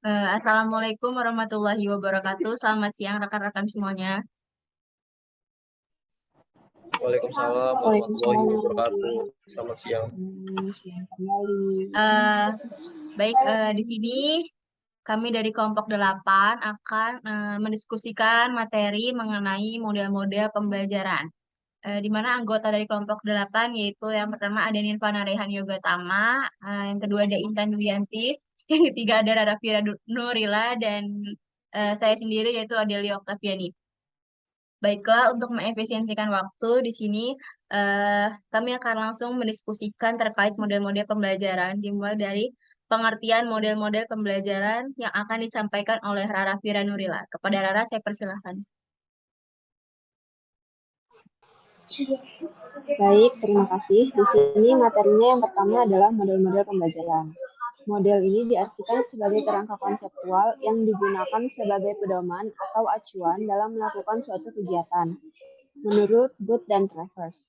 Assalamualaikum warahmatullahi wabarakatuh. Selamat siang rekan-rekan semuanya. Waalaikumsalam warahmatullahi Waalaikumsalam wabarakatuh. warahmatullahi Selamat siang. wabarakatuh. Siang kembali. Eh, Baik, di sini kami dari kelompok 8 akan mendiskusikan materi mengenai model-model pembelajaran. Di mana anggota dari kelompok 8 yaitu yang pertama ada Nirvana Rehan Yogatama, yang kedua ada Intan Duyanti, yang ketiga ada Rara Fira Nurila, dan saya sendiri yaitu Adelia Oktaviani. Baiklah, untuk mengefisiensikan waktu di sini, kami akan langsung mendiskusikan terkait model-model pembelajaran, dimulai dari pengertian model-model pembelajaran yang akan disampaikan oleh Rara Fira Nurila. Kepada Rara, saya persilahkan. Baik, terima kasih. Di sini materinya yang pertama adalah model-model pembelajaran. Model ini diartikan sebagai kerangka konseptual yang digunakan sebagai pedoman atau acuan dalam melakukan suatu kegiatan. Menurut Booth dan Travers.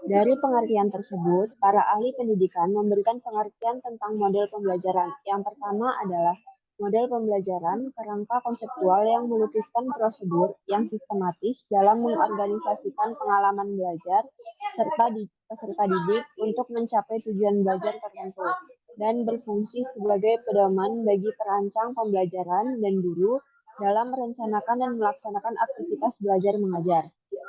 Dari pengertian tersebut, para ahli pendidikan memberikan pengertian tentang model pembelajaran. Yang pertama adalah model pembelajaran kerangka konseptual yang melukiskan prosedur yang sistematis dalam mengorganisasikan pengalaman belajar serta peserta didik untuk mencapai tujuan belajar tertentu dan berfungsi sebagai pedoman bagi perancang pembelajaran dan guru dalam merencanakan dan melaksanakan aktivitas belajar mengajar.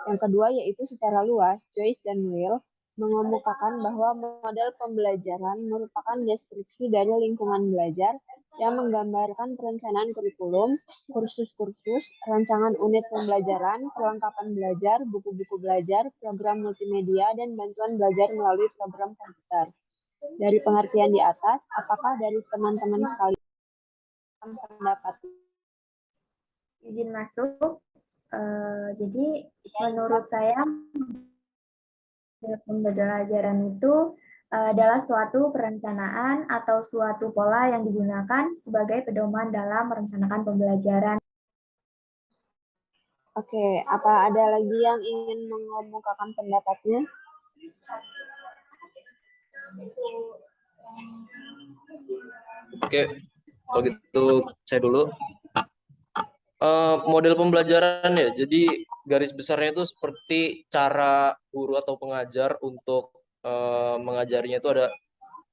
Yang kedua yaitu secara luas, Joyce dan Will mengemukakan bahwa model pembelajaran merupakan deskripsi dari lingkungan belajar yang menggambarkan perencanaan kurikulum, kursus-kursus, rancangan unit pembelajaran, perlengkapan belajar, buku-buku belajar, program multimedia, dan bantuan belajar melalui program komputer. Dari pengertian di atas, apakah dari teman-teman sekalian pendapat? Izin masuk. Jadi menurut saya pembelajaran itu adalah suatu perencanaan atau suatu pola yang digunakan sebagai pedoman dalam merencanakan pembelajaran. Oke, apa ada lagi yang ingin mengemukakan pendapatnya? Oke, kalau gitu saya dulu. Model pembelajaran ya, jadi garis besarnya itu seperti cara guru atau pengajar untuk mengajarinya itu ada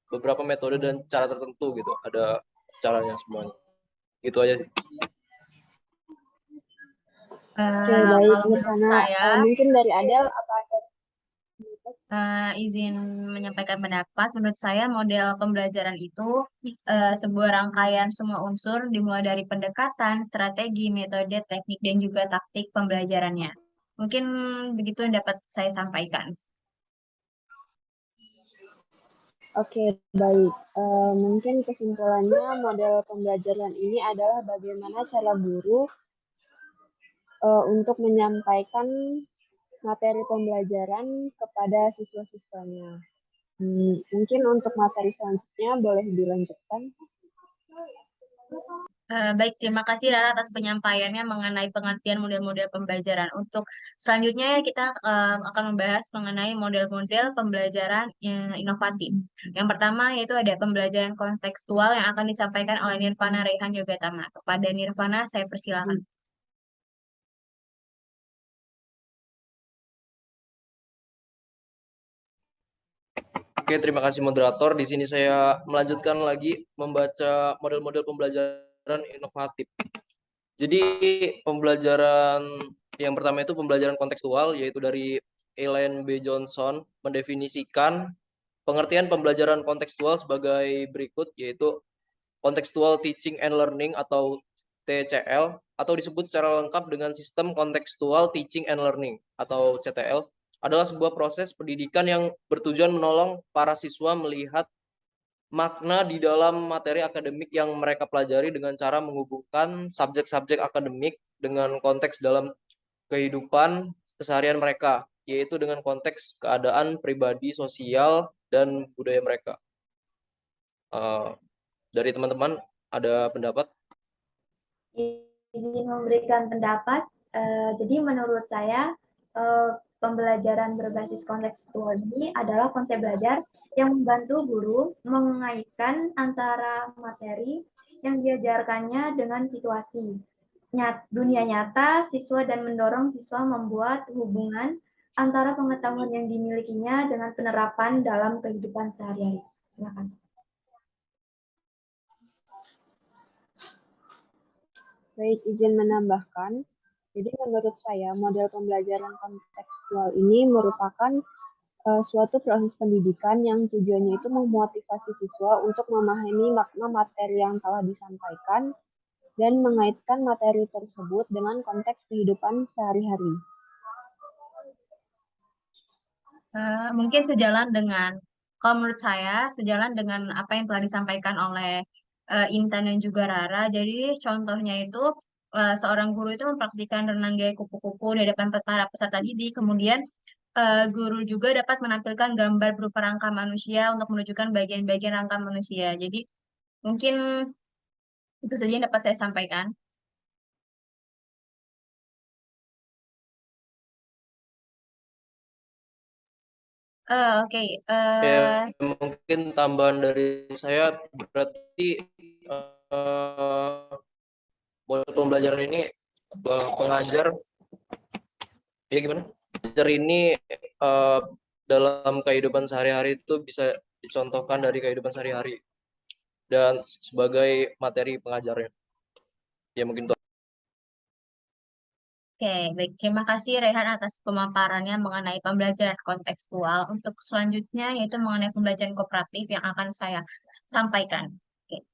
beberapa metode dan cara tertentu gitu, ada caranya semuanya. Gitu aja sih. Oke, baik. Kalau menurut saya, mungkin dari Adel apa ada? Izin menyampaikan pendapat. Menurut saya model pembelajaran itu sebuah rangkaian semua unsur dimulai dari pendekatan, strategi, metode, teknik, dan juga taktik pembelajarannya. Mungkin begitu yang dapat saya sampaikan. Oke, baik. Mungkin kesimpulannya model pembelajaran ini adalah bagaimana cara guru untuk menyampaikan materi pembelajaran kepada siswa-siswanya. Mungkin untuk materi selanjutnya boleh dilanjutkan. Baik, terima kasih Rara atas penyampaiannya mengenai pengertian model-model pembelajaran. Untuk selanjutnya kita akan membahas mengenai model-model pembelajaran yang inovatif. Yang pertama yaitu ada pembelajaran kontekstual yang akan disampaikan oleh Nirvana Rehan Yogatama. Kepada Nirvana saya persilakan. Oke, terima kasih moderator. Di sini saya melanjutkan lagi membaca model-model pembelajaran inovatif. Jadi pembelajaran yang pertama itu pembelajaran kontekstual, yaitu dari Elaine B. Johnson mendefinisikan pengertian pembelajaran kontekstual sebagai berikut, yaitu Contextual Teaching and Learning atau TCL, atau disebut secara lengkap dengan Sistem Contextual Teaching and Learning atau CTL, adalah sebuah proses pendidikan yang bertujuan menolong para siswa melihat makna di dalam materi akademik yang mereka pelajari dengan cara menghubungkan subjek-subjek akademik dengan konteks dalam kehidupan keseharian mereka, yaitu dengan konteks keadaan pribadi, sosial, dan budaya mereka. Dari teman-teman ada pendapat? Izin memberikan pendapat. Jadi menurut saya pembelajaran berbasis kontekstual ini adalah konsep belajar yang membantu guru mengaitkan antara materi yang diajarkannya dengan situasi dunia nyata siswa dan mendorong siswa membuat hubungan antara pengetahuan yang dimilikinya dengan penerapan dalam kehidupan sehari-hari. Terima kasih. Baik, izin menambahkan. Jadi menurut saya model pembelajaran kontekstual ini merupakan suatu proses pendidikan yang tujuannya itu memotivasi siswa untuk memahami makna materi yang telah disampaikan dan mengaitkan materi tersebut dengan konteks kehidupan sehari-hari. Mungkin sejalan dengan, kalau menurut saya, sejalan dengan apa yang telah disampaikan oleh Intan dan juga Rara. Jadi contohnya itu seorang guru itu mempraktikkan renang gaya kupu-kupu di hadapan para peserta didik. Kemudian guru juga dapat menampilkan gambar berupa rangka manusia untuk menunjukkan bagian-bagian rangka manusia. Jadi mungkin itu saja yang dapat saya sampaikan. Oke, Ya, mungkin tambahan dari saya berarti model pembelajaran ini pengajar ya gimana? Pengajar ini dalam kehidupan sehari-hari itu bisa dicontohkan dari kehidupan sehari-hari dan sebagai materi pengajarnya. Ya mungkin itu. Oke, baik. Terima kasih Rehan atas pemaparannya mengenai pembelajaran kontekstual. Untuk selanjutnya yaitu mengenai pembelajaran kooperatif yang akan saya sampaikan. Oke.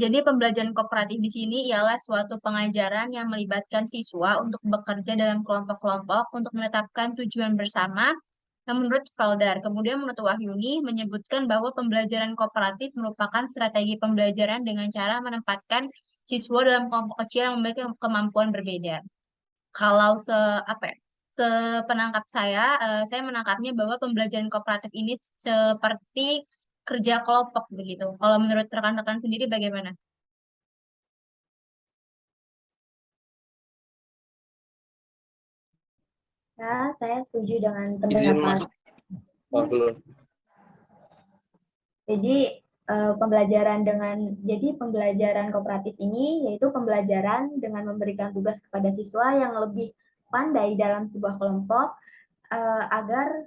Jadi pembelajaran kooperatif di sini ialah suatu pengajaran yang melibatkan siswa untuk bekerja dalam kelompok-kelompok untuk menetapkan tujuan bersama. Yang menurut Valdar, kemudian menurut Wahyuni menyebutkan bahwa pembelajaran kooperatif merupakan strategi pembelajaran dengan cara menempatkan siswa dalam kelompok kecil yang memiliki kemampuan berbeda. Kalau apa ya, sepenangkap saya menangkapnya bahwa pembelajaran kooperatif ini seperti kerja kelompok begitu. Kalau menurut rekan-rekan sendiri bagaimana? Ya, saya setuju dengan Izin pendapat. masuk. Oh, belum. Jadi pembelajaran kooperatif ini yaitu pembelajaran dengan memberikan tugas kepada siswa yang lebih pandai dalam sebuah kelompok agar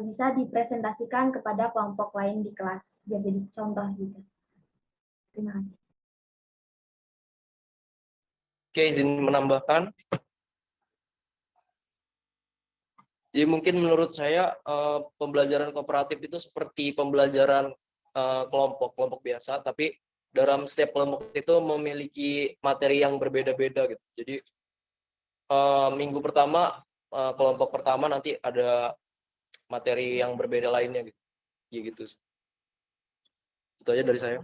bisa dipresentasikan kepada kelompok lain di kelas biar jadi contoh gitu. Terima kasih. Oke, izin menambahkan. Jadi mungkin menurut saya pembelajaran kooperatif itu seperti pembelajaran kelompok-kelompok biasa, tapi dalam setiap kelompok itu memiliki materi yang berbeda-beda gitu. Jadi minggu pertama kelompok pertama nanti ada materi yang berbeda lainnya gitu. Ya gitu. Itu aja dari saya.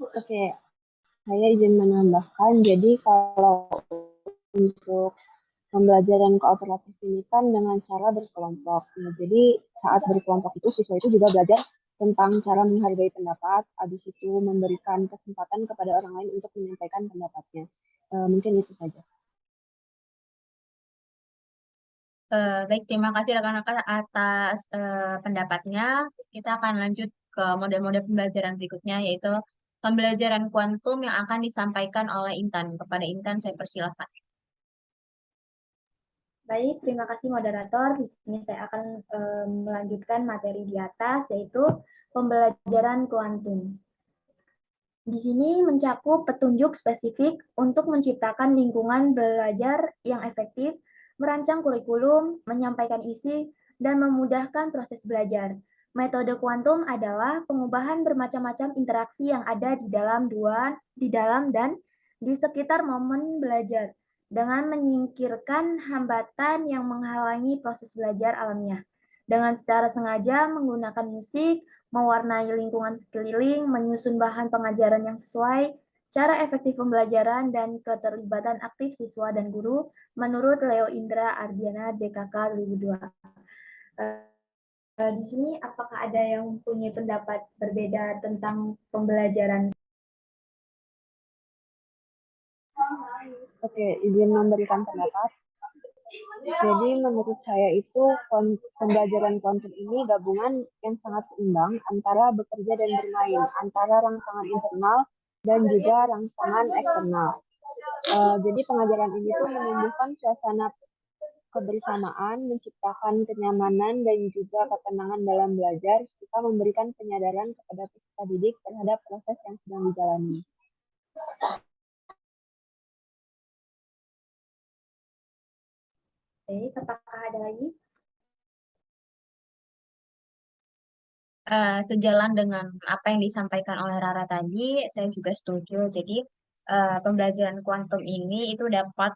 Oke, saya izin menambahkan. Jadi kalau untuk pembelajaran kooperatif ini kan dengan cara berkelompok. Nah, jadi saat berkelompok itu siswa itu juga belajar tentang cara menghargai pendapat, habis itu memberikan kesempatan kepada orang lain untuk menyampaikan pendapatnya. Mungkin itu saja. Baik, terima kasih rekan-rekan atas pendapatnya. Kita akan lanjut ke model-model pembelajaran berikutnya, yaitu pembelajaran kuantum yang akan disampaikan oleh Intan. Kepada Intan, saya persilahkan. Baik, terima kasih moderator. Di sini saya akan melanjutkan materi di atas, yaitu pembelajaran kuantum. Di sini mencakup petunjuk spesifik untuk menciptakan lingkungan belajar yang efektif, merancang kurikulum, menyampaikan isi, dan memudahkan proses belajar. Metode kuantum adalah pengubahan bermacam-macam interaksi yang ada di dalam dan di sekitar momen belajar dengan menyingkirkan hambatan yang menghalangi proses belajar alamiah. Dengan secara sengaja menggunakan musik, mewarnai lingkungan sekeliling, menyusun bahan pengajaran yang sesuai, cara efektif pembelajaran, dan keterlibatan aktif siswa dan guru menurut Leo Indra Ardiana DKK 2002. Di sini apakah ada yang punya pendapat berbeda tentang pembelajaran? Oke, izin memberikan pendapat. Jadi menurut saya itu pembelajaran kuantum ini gabungan yang sangat seimbang antara bekerja dan bermain, antara rangsangan internal dan juga rangsangan eksternal. Jadi pengajaran ini tuh menumbuhkan suasana kebersamaan, menciptakan kenyamanan dan juga ketenangan dalam belajar, serta memberikan penyadaran kepada peserta didik terhadap proses yang sedang dijalani. Baik, apakah ada lagi? Sejalan dengan apa yang disampaikan oleh Rara tadi, saya juga setuju. Jadi pembelajaran kuantum ini itu dapat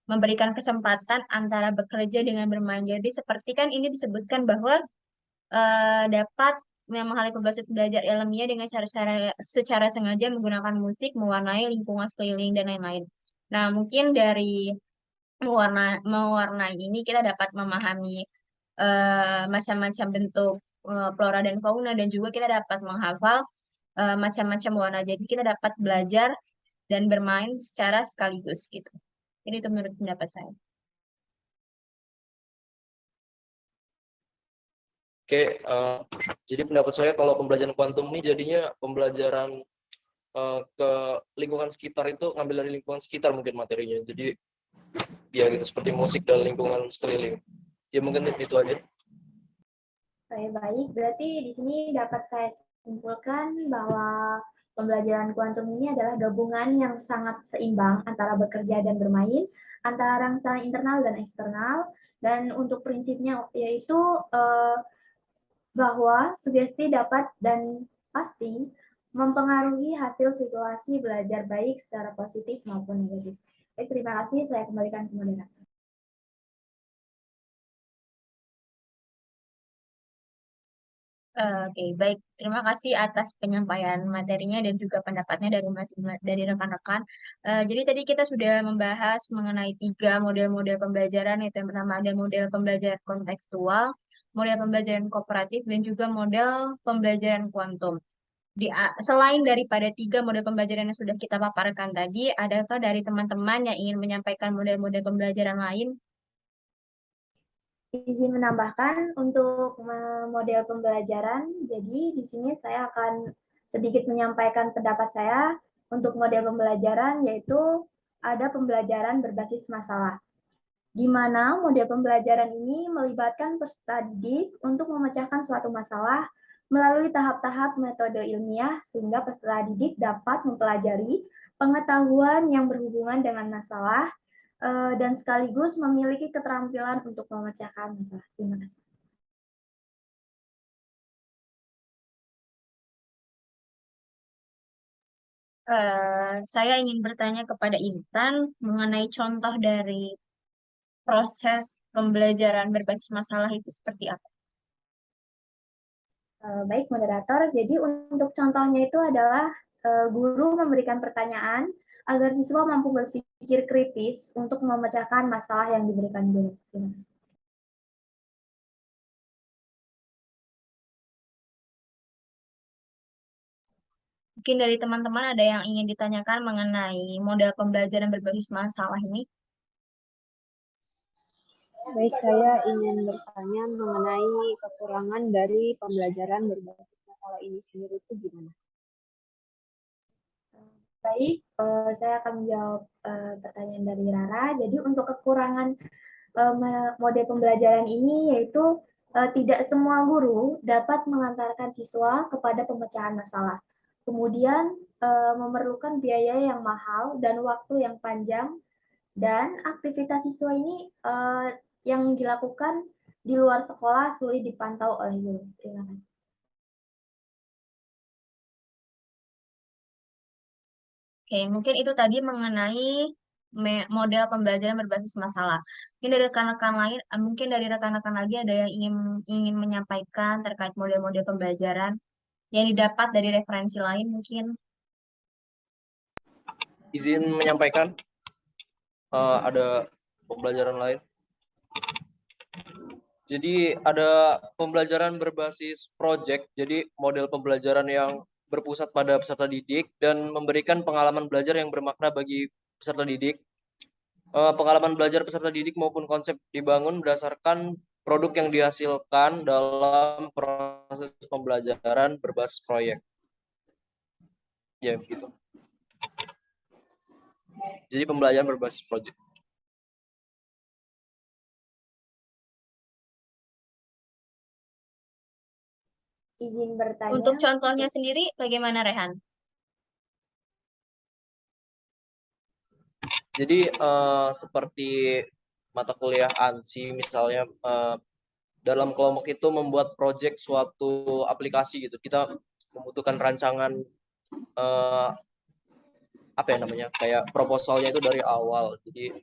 memberikan kesempatan antara bekerja dengan bermain. Jadi seperti kan ini disebutkan bahwa dapat memahami belajar ilmiah dengan secara sengaja menggunakan musik, mewarnai lingkungan sekeliling dan lain-lain. Nah, mungkin dari mewarnai ini kita dapat memahami macam-macam bentuk flora dan fauna dan juga kita dapat menghafal macam-macam warna. Jadi kita dapat belajar dan bermain secara sekaligus gitu. Ini itu menurut pendapat saya. Oke, jadi pendapat saya kalau pembelajaran kuantum ini jadinya pembelajaran ke lingkungan sekitar itu ngambil dari lingkungan sekitar mungkin materinya. Jadi ya gitu seperti musik dan lingkungan sekeliling. Ya mungkin itu aja. Baik, berarti di sini dapat saya simpulkan bahwa pembelajaran kuantum ini adalah gabungan yang sangat seimbang antara bekerja dan bermain, antara rangsangan internal dan eksternal, dan untuk prinsipnya yaitu bahwa sugesti dapat dan pasti mempengaruhi hasil situasi belajar baik secara positif maupun negatif. Baik, terima kasih. Saya kembalikan ke moderator. Oke, baik. Terima kasih atas penyampaian materinya dan juga pendapatnya dari rekan-rekan. Jadi tadi kita sudah membahas mengenai 3 model-model pembelajaran, yaitu yang pertama ada model pembelajaran kontekstual, model pembelajaran kooperatif, dan juga model pembelajaran kuantum. Selain daripada 3 model pembelajaran yang sudah kita paparkan tadi, adakah dari teman-teman yang ingin menyampaikan model-model pembelajaran lain? Izin menambahkan untuk model pembelajaran, jadi di sini saya akan sedikit menyampaikan pendapat saya untuk model pembelajaran, yaitu ada pembelajaran berbasis masalah, di mana model pembelajaran ini melibatkan peserta didik untuk memecahkan suatu masalah melalui tahap-tahap metode ilmiah sehingga peserta didik dapat mempelajari pengetahuan yang berhubungan dengan masalah dan sekaligus memiliki keterampilan untuk memecahkan masalah. Terima kasih. Saya ingin bertanya kepada Intan mengenai contoh dari proses pembelajaran berbasis masalah itu seperti apa? Baik, moderator. Jadi untuk contohnya itu adalah guru memberikan pertanyaan agar siswa mampu berpikir kritis untuk memecahkan masalah yang diberikan guru. Terima kasih. Mungkin dari teman-teman ada yang ingin ditanyakan mengenai model pembelajaran berbasis masalah ini? Baik, saya ingin bertanya mengenai kekurangan dari pembelajaran berbasis masalah ini sendiri itu gimana? Baik, saya akan menjawab pertanyaan dari Rara. Jadi untuk kekurangan model pembelajaran ini yaitu tidak semua guru dapat mengantarkan siswa kepada pemecahan masalah. Kemudian memerlukan biaya yang mahal dan waktu yang panjang, dan aktivitas siswa ini yang dilakukan di luar sekolah sulit dipantau oleh guru. Terima kasih. Oke, mungkin itu tadi mengenai model pembelajaran berbasis masalah. Mungkin dari rekan-rekan lain, mungkin dari rekan-rekan lagi ada yang ingin menyampaikan terkait model-model pembelajaran yang didapat dari referensi lain mungkin. Izin menyampaikan ada pembelajaran lain. Jadi ada pembelajaran berbasis project, jadi model pembelajaran yang berpusat pada peserta didik dan memberikan pengalaman belajar yang bermakna bagi peserta didik. Pengalaman belajar peserta didik maupun konsep dibangun berdasarkan produk yang dihasilkan dalam proses pembelajaran berbasis proyek. Ya, begitu. Jadi pembelajaran berbasis proyek. Izin bertanya. Untuk contohnya sendiri bagaimana, Rehan? Jadi seperti mata kuliah ANSI misalnya, dalam kelompok itu membuat proyek suatu aplikasi gitu. Kita membutuhkan rancangan apa ya namanya, kayak proposalnya itu dari awal. Jadi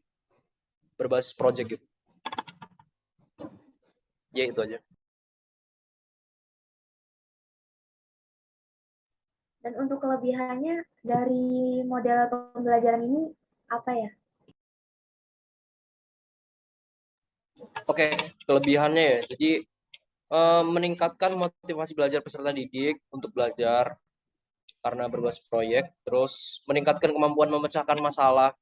berbasis proyek gitu. Ya itu aja. Dan untuk kelebihannya dari model pembelajaran ini apa ya? Oke, kelebihannya ya. Jadi meningkatkan motivasi belajar peserta didik untuk belajar karena berbasis proyek, terus meningkatkan kemampuan memecahkan masalah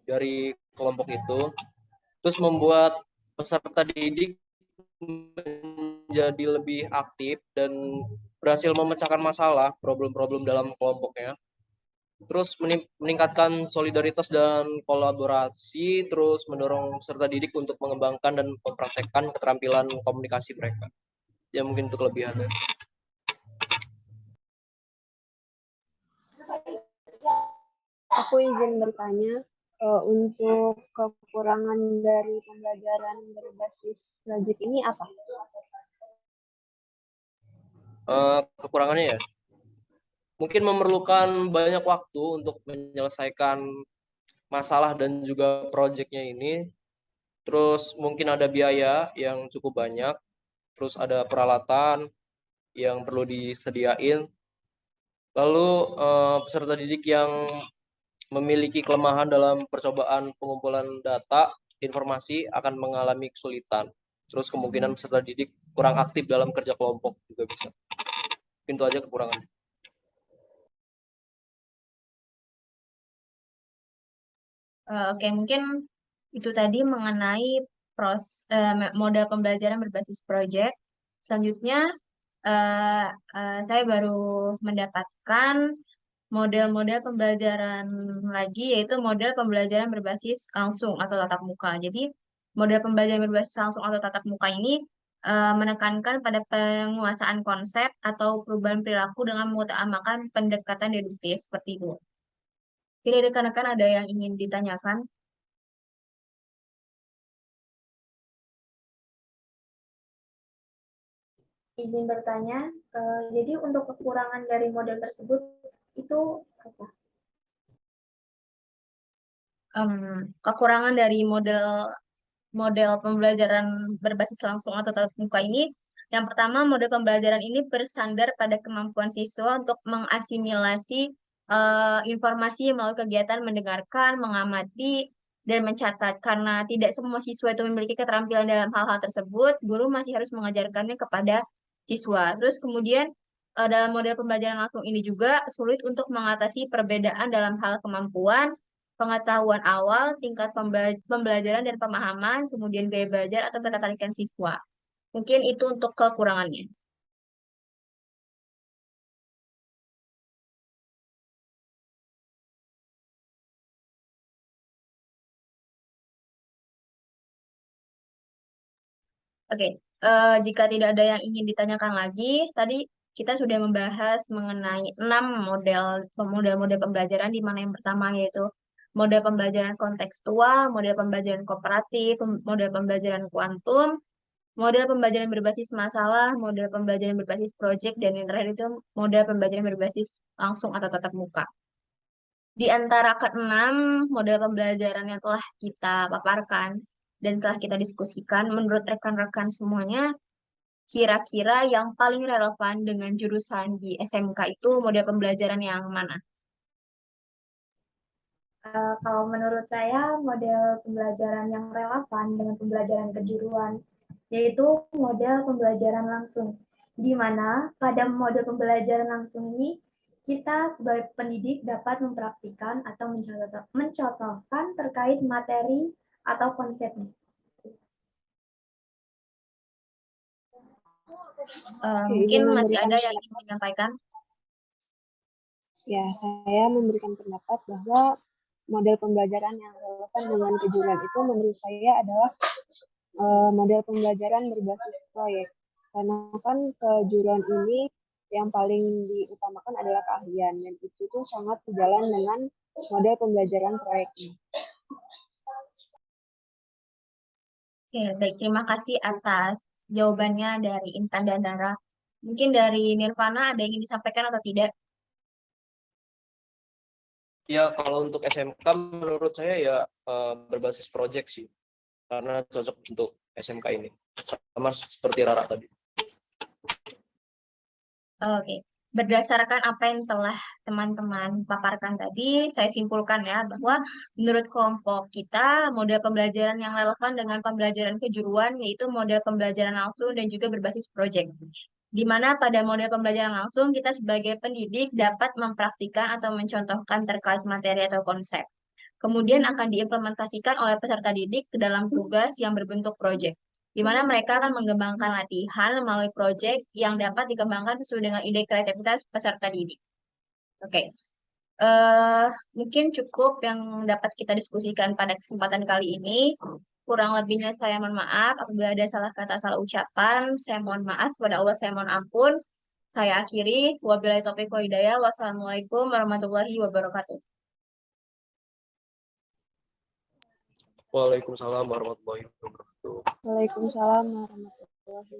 dari kelompok itu, terus membuat peserta didik menjadi lebih aktif dan berhasil memecahkan masalah, problem-problem dalam kelompoknya. Terus meningkatkan solidaritas dan kolaborasi, terus mendorong peserta didik untuk mengembangkan dan mempraktekkan keterampilan komunikasi mereka. Ya mungkin itu kelebihannya. Aku izin bertanya, untuk kekurangan dari pembelajaran berbasis proyek ini apa? Kekurangannya ya, mungkin memerlukan banyak waktu untuk menyelesaikan masalah dan juga proyeknya ini. Terus mungkin ada biaya yang cukup banyak, terus ada peralatan yang perlu disediain. Lalu peserta didik yang memiliki kelemahan dalam percobaan pengumpulan data, informasi akan mengalami kesulitan. Terus kemungkinan peserta didik kurang aktif dalam kerja kelompok juga bisa. Itu aja kekurangan. Oke, mungkin itu tadi mengenai model pembelajaran berbasis proyek. Selanjutnya, eh, saya baru mendapatkan model-model pembelajaran lagi, yaitu model pembelajaran berbasis langsung atau tatap muka. Jadi, model pembelajaran berbasis langsung atau tatap muka ini menekankan pada penguasaan konsep atau perubahan perilaku dengan mengutamakan pendekatan deduktif seperti itu. Jadi, rekan-rekan ada yang ingin ditanyakan? Izin bertanya, jadi untuk kekurangan dari model tersebut itu apa? Kekurangan dari model pembelajaran berbasis langsung atau tatap muka ini, yang pertama, model pembelajaran ini bersandar pada kemampuan siswa untuk mengasimilasi informasi melalui kegiatan mendengarkan, mengamati, dan mencatat. Karena tidak semua siswa itu memiliki keterampilan dalam hal-hal tersebut, guru masih harus mengajarkannya kepada siswa. Terus kemudian dalam model pembelajaran langsung ini juga sulit untuk mengatasi perbedaan dalam hal kemampuan, pengetahuan awal, tingkat pembelajaran dan pemahaman, kemudian gaya belajar atau ketertarikan siswa. Mungkin itu untuk kekurangannya. Oke, jika tidak ada yang ingin ditanyakan lagi, tadi kita sudah membahas mengenai 6 model-model pembelajaran, di mana yang pertama yaitu model pembelajaran kontekstual, model pembelajaran kooperatif, model pembelajaran kuantum, model pembelajaran berbasis masalah, model pembelajaran berbasis proyek, dan yang terakhir itu model pembelajaran berbasis langsung atau tatap muka. Di antara keenam model pembelajaran yang telah kita paparkan dan telah kita diskusikan, menurut rekan-rekan semuanya, kira-kira yang paling relevan dengan jurusan di SMK itu model pembelajaran yang mana? Kalau menurut saya, model pembelajaran yang relevan dengan pembelajaran kejuruan, yaitu model pembelajaran langsung, di mana pada model pembelajaran langsung ini kita sebagai pendidik dapat mempraktikkan atau mencontohkan terkait materi atau konsepnya. Mungkin izin masih memberikan ada yang ingin menyampaikan. Ya, saya memberikan pendapat bahwa model pembelajaran yang relevan dengan kejuruan itu menurut saya adalah model pembelajaran berbasis proyek. Karena kan kejuruan ini yang paling diutamakan adalah keahlian, dan itu tuh sangat sejalan dengan model pembelajaran proyeknya. Oke, baik. Terima kasih atas jawabannya dari Intan dan Dara. Mungkin dari Nirvana ada yang ingin disampaikan atau tidak? Ya, kalau untuk SMK menurut saya ya berbasis project sih. Karena cocok untuk SMK ini. Sama seperti Rara tadi. Oke. Berdasarkan apa yang telah teman-teman paparkan tadi, saya simpulkan ya bahwa menurut kelompok kita, model pembelajaran yang relevan dengan pembelajaran kejuruan yaitu model pembelajaran langsung dan juga berbasis project. Di mana pada model pembelajaran langsung kita sebagai pendidik dapat mempraktikkan atau mencontohkan terkait materi atau konsep. Kemudian akan diimplementasikan oleh peserta didik ke dalam tugas yang berbentuk project, di mana mereka akan mengembangkan latihan melalui proyek yang dapat dikembangkan sesuai dengan ide kreativitas peserta didik. Oke, mungkin cukup yang dapat kita diskusikan pada kesempatan kali ini. Kurang lebihnya saya mohon maaf apabila ada salah kata, salah ucapan. Saya mohon maaf kepada Allah, saya mohon ampun. Saya akhiri. Wabillahi taufiq wal hidayah. Wassalamualaikum warahmatullahi wabarakatuh. Waalaikumsalam warahmatullahi wabarakatuh. Waalaikumsalam warahmatullahi wabarakatuh.